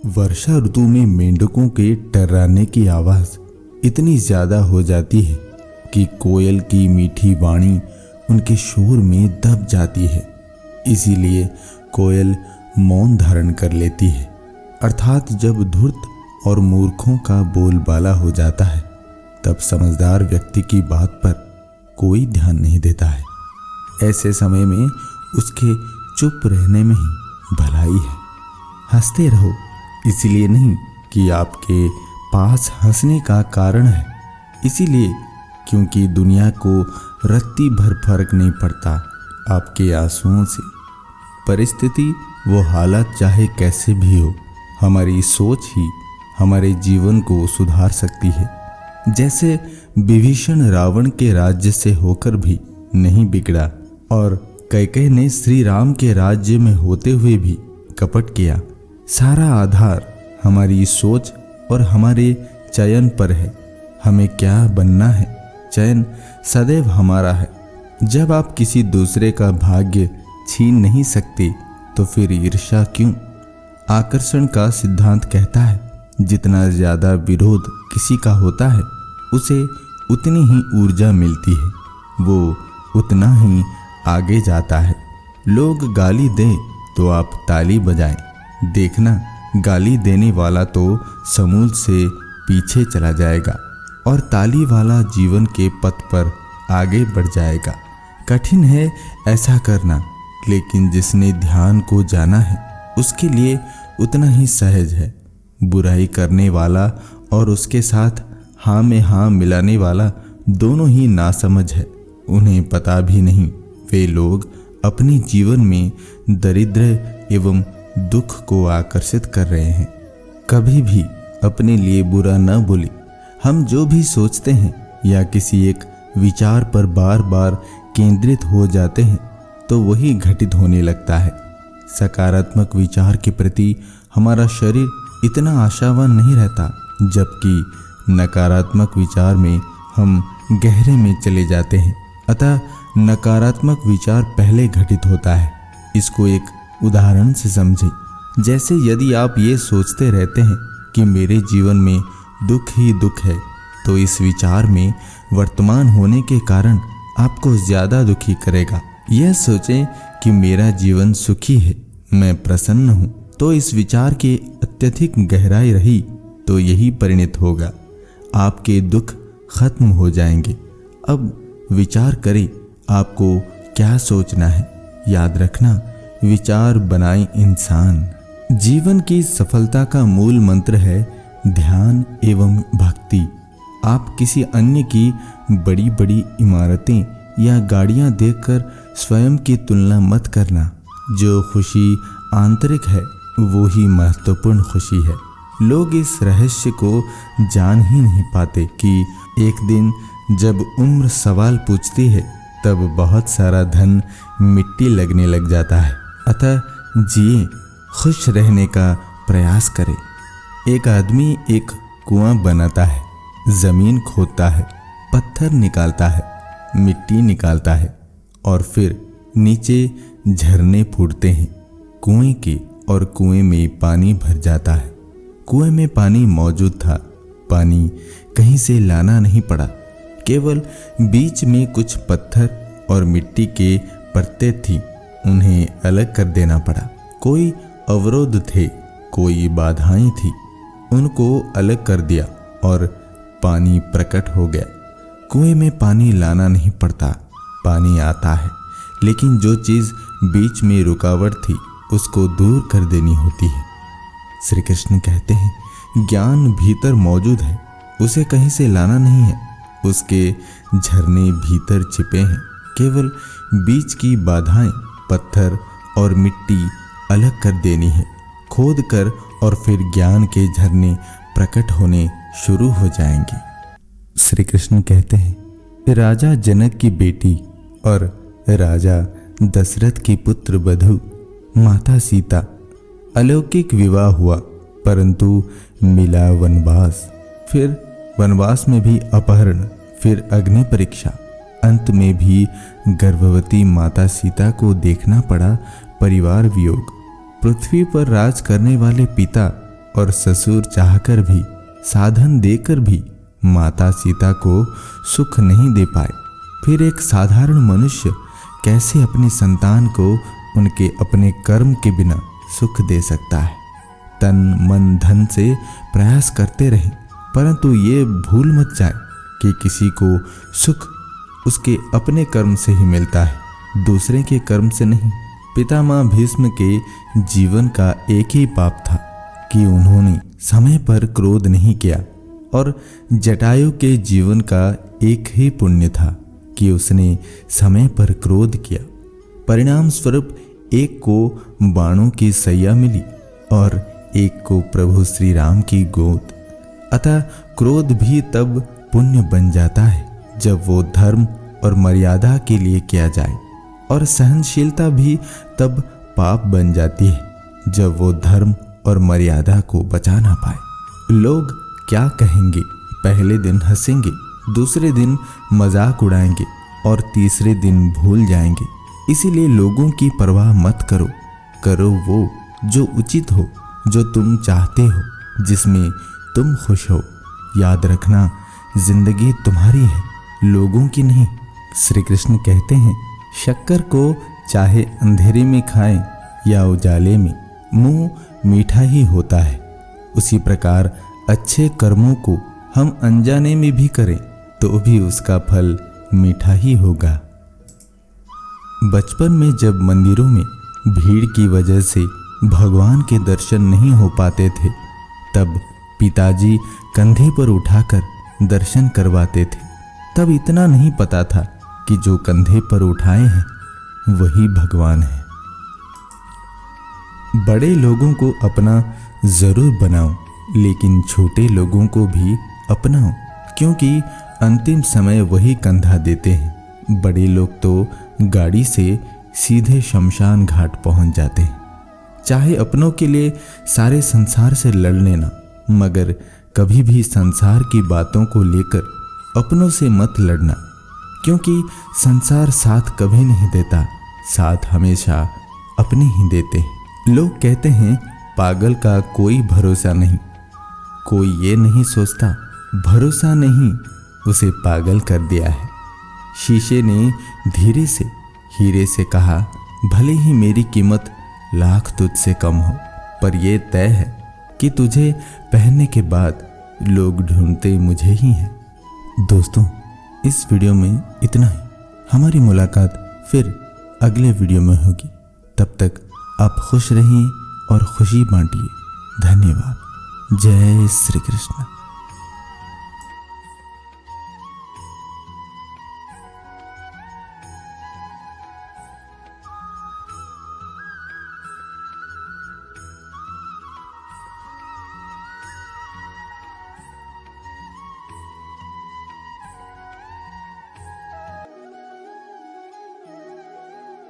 वर्षा ऋतु में मेंढकों के टर्राने की आवाज इतनी ज्यादा हो जाती है कि कोयल की मीठी वाणी उनके शोर में दब जाती है। इसीलिए कोयल मौन धारण कर लेती है, अर्थात जब धूर्त और मूर्खों का बोलबाला हो जाता है तब समझदार व्यक्ति की बात पर कोई ध्यान नहीं देता है। ऐसे समय में उसके चुप रहने में ही भलाई है। हंसते रहो, इसलिए नहीं कि आपके पास हंसने का कारण है, इसीलिए क्योंकि दुनिया को रत्ती भर फर्क नहीं पड़ता आपके आंसुओं से। परिस्थिति वो हालात चाहे कैसे भी हो, हमारी सोच ही हमारे जीवन को सुधार सकती है। जैसे विभीषण रावण के राज्य से होकर भी नहीं बिगड़ा और कैकेयी ने श्री राम के राज्य में होते हुए भी कपट किया। सारा आधार हमारी सोच और हमारे चयन पर है। हमें क्या बनना है, चयन सदैव हमारा है। जब आप किसी दूसरे का भाग्य छीन नहीं सकते तो फिर ईर्ष्या क्यों? आकर्षण का सिद्धांत कहता है, जितना ज्यादा विरोध किसी का होता है उसे उतनी ही ऊर्जा मिलती है, वो उतना ही आगे जाता है। लोग गाली दें तो आप ताली बजाएं, देखना गाली देने वाला तो समूल से पीछे चला जाएगा और ताली वाला जीवन के पथ पर आगे बढ़ जाएगा। कठिन है ऐसा करना, लेकिन जिसने ध्यान को जाना है उसके लिए उतना ही सहज है। बुराई करने वाला और उसके साथ हाँ में हाँ मिलाने वाला दोनों ही नासमझ है। उन्हें पता भी नहीं वे लोग अपने जीवन में दरिद्र एवं दुख को आकर्षित कर रहे हैं। कभी भी अपने लिए बुरा न बोले। हम जो भी सोचते हैं या किसी एक विचार पर बार बार केंद्रित हो जाते हैं तो वही घटित होने लगता है। सकारात्मक विचार के प्रति हमारा शरीर इतना आशावान नहीं रहता, जबकि नकारात्मक विचार में हम गहरे में चले जाते हैं। अतः नकारात्मक विचार पहले घटित होता है। इसको एक उदाहरण से समझें। जैसे यदि आप ये सोचते रहते हैं कि मेरे जीवन में दुख ही दुख है, तो इस विचार में वर्तमान होने के कारण आपको ज्यादा दुखी करेगा। यह सोचें कि मेरा जीवन सुखी है, मैं प्रसन्न हूँ, तो इस विचार की अत्यधिक गहराई रही तो यही परिणत होगा। आपके दुख खत्म हो जाएंगे। अब विचार करें आपको क्या सोचना है। याद रखना, विचार बनाए इंसान। जीवन की सफलता का मूल मंत्र है ध्यान एवं भक्ति। आप किसी अन्य की बड़ी बड़ी इमारतें या गाड़ियां देखकर स्वयं की तुलना मत करना। जो खुशी आंतरिक है वो ही महत्वपूर्ण खुशी है। लोग इस रहस्य को जान ही नहीं पाते कि एक दिन जब उम्र सवाल पूछती है तब बहुत सारा धन मिट्टी लगने लग जाता है। अतः जिए, खुश रहने का प्रयास करें। एक आदमी एक कुआं बनाता है, जमीन खोदता है, पत्थर निकालता है, मिट्टी निकालता है और फिर नीचे झरने फूटते हैं कुएं के, और कुएं में पानी भर जाता है। कुएं में पानी मौजूद था, पानी कहीं से लाना नहीं पड़ा, केवल बीच में कुछ पत्थर और मिट्टी के परतें थी, उन्हें अलग कर देना पड़ा। कोई अवरोध थे, कोई बाधाएं थी, उनको अलग कर दिया और पानी प्रकट हो गया। कुएं में पानी लाना नहीं पड़ता, पानी आता है, लेकिन जो चीज बीच में रुकावट थी उसको दूर कर देनी होती है। श्री कृष्ण कहते हैं, ज्ञान भीतर मौजूद है, उसे कहीं से लाना नहीं है, उसके झरने भीतर छिपे हैं, केवल बीच की बाधाएं पत्थर और मिट्टी अलग कर देनी है। खोद कर और फिर ज्ञान के झरने प्रकट होने शुरू हो जाएंगे। श्री कृष्ण कहते हैं, राजा जनक की बेटी और राजा दशरथ की पुत्र बधू माता सीता, अलौकिक विवाह हुआ, परंतु मिला वनवास। फिर वनवास में भी अपहरण, फिर अग्नि परीक्षा, अंत में भी गर्भवती माता सीता को देखना पड़ा परिवार वियोग। पृथ्वी पर राज करने वाले पिता और ससुर चाहकर भी, साधन देकर भी माता सीता को सुख नहीं दे पाए, फिर एक साधारण मनुष्य कैसे अपनी संतान को उनके अपने कर्म के बिना सुख दे सकता है। तन मन धन से प्रयास करते रहें, परंतु ये भूल मत जाए कि किसी को सुख उसके अपने कर्म से ही मिलता है, दूसरे के कर्म से नहीं। पितामह भीष्म के जीवन का एक ही पाप था कि उन्होंने समय पर क्रोध नहीं किया, और जटायु के जीवन का एक ही पुण्य था कि उसने समय पर क्रोध किया। परिणाम स्वरूप एक को बाणों की सैया मिली और एक को प्रभु श्री राम की गोद। अतः क्रोध भी तब पुण्य बन जाता है जब वो धर्म और मर्यादा के लिए किया जाए, और सहनशीलता भी तब पाप बन जाती है जब वो धर्म और मर्यादा को बचा ना पाए। लोग क्या कहेंगे? पहले दिन हंसेंगे, दूसरे दिन मजाक उड़ाएंगे और तीसरे दिन भूल जाएंगे। इसीलिए लोगों की परवाह मत करो, करो वो जो उचित हो, जो तुम चाहते हो, जिसमें तुम खुश हो। याद रखना, जिंदगी तुम्हारी है, लोगों की नहीं। श्री कृष्ण कहते हैं, शक्कर को चाहे अंधेरे में खाएं या उजाले में, मुंह मीठा ही होता है। उसी प्रकार अच्छे कर्मों को हम अनजाने में भी करें तो भी उसका फल मीठा ही होगा। बचपन में जब मंदिरों में भीड़ की वजह से भगवान के दर्शन नहीं हो पाते थे, तब पिताजी कंधे पर उठाकर दर्शन करवाते थे। तब इतना नहीं पता था कि जो कंधे पर उठाए हैं वही भगवान है। बड़े लोगों को अपना जरूर बनाओ, लेकिन छोटे लोगों को भी अपनाओ, क्योंकि अंतिम समय वही कंधा देते हैं। बड़े लोग तो गाड़ी से सीधे शमशान घाट पहुंच जाते हैं। चाहे अपनों के लिए सारे संसार से लड़ लेना, मगर कभी भी संसार की बातों को लेकर अपनों से मत लड़ना, क्योंकि संसार साथ कभी नहीं देता, साथ हमेशा अपने ही देते हैं। लोग कहते हैं पागल का कोई भरोसा नहीं। कोई ये नहीं सोचता भरोसा नहीं उसे पागल कर दिया है। शीशे ने धीरे से हीरे से कहा, भले ही मेरी कीमत लाख तुझसे कम हो, पर यह तय है कि तुझे पहनने के बाद लोग ढूंढते मुझे ही हैं। दोस्तों, इस वीडियो में इतना ही। हमारी मुलाकात फिर अगले वीडियो में होगी। तब तक आप खुश रहिए और खुशी बांटिए। धन्यवाद। जय श्री कृष्ण।